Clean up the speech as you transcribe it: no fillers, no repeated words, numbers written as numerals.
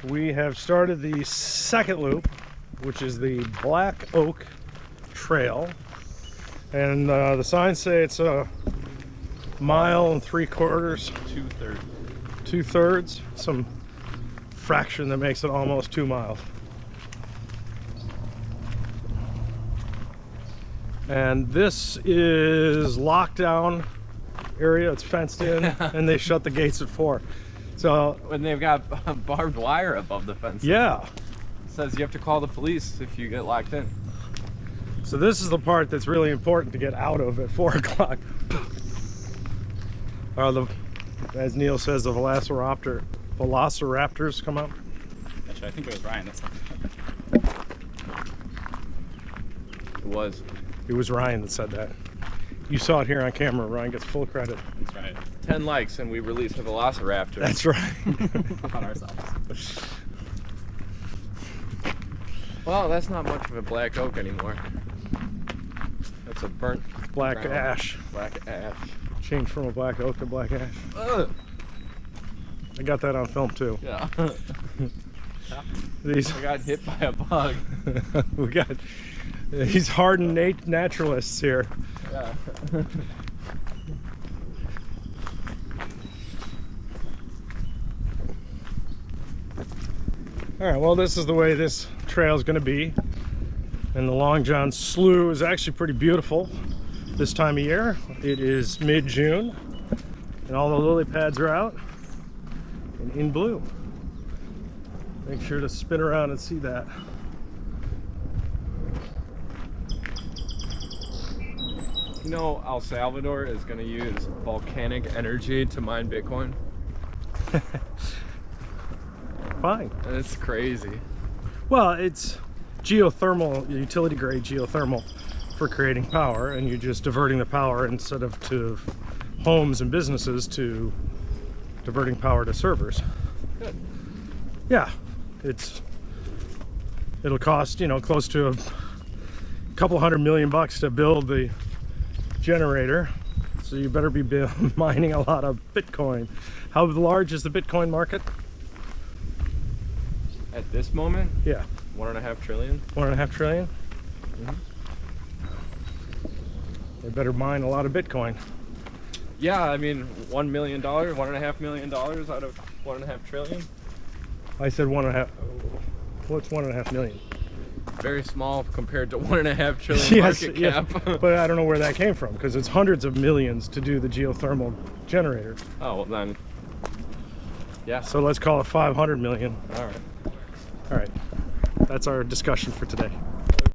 We have started the second loop, which is the Black Oak Trail. And the signs say it's a 1.75 miles. 2/3. 2/3, some fraction that makes it almost 2 miles. And this is lockdown area, it's fenced in, and they shut the gates at 4. So When they've got barbed wire above the fence. yeah. It says you have to call the police if you get locked in. So this is the part that's really important to get out of at 4 o'clock. As Neil says, the velociraptors come up. Actually, I think it was Ryan that said that. It was Ryan that said that. You saw it here on camera. Ryan gets full credit. That's right. 10 likes and we release a velociraptor. That's right. On ourselves. Well, that's not much of a black oak anymore. That's a burnt Black ground. ash. Black ash. Changed from a black oak to black ash. Ugh. I got that on film too. Yeah. These I got hit by a bug. we got these hardened naturalists here. Yeah. All right, well, this is the way this trail is going to be. And the Long John Slough is actually pretty beautiful this time of year. It is mid-June, and all the lily pads are out and in bloom. Make sure to spin around and see that. You know, El Salvador is going to use volcanic energy to mine Bitcoin. Fine. It's crazy. Well, it's geothermal, utility grade geothermal for creating power, and you're just diverting the power instead of to homes and businesses to diverting power to servers. Good. Yeah, it'll cost, you know, close to a couple $100 million to build the generator, so you better be mining a lot of Bitcoin. How large is the Bitcoin market? At this moment, Yeah, 1.5 trillion. 1.5 trillion. Mhm. They better mine a lot of Bitcoin. Yeah, I mean, $1 million, $1.5 million out of 1.5 trillion. I said 1.5. What's 1.5 million? Very small compared to 1.5 trillion Yes, market yes. cap. But I don't know where that came from, because it's hundreds of millions to do the geothermal generator. Oh, well then, yeah. So let's call it 500 million. All right. All right, that's our discussion for today.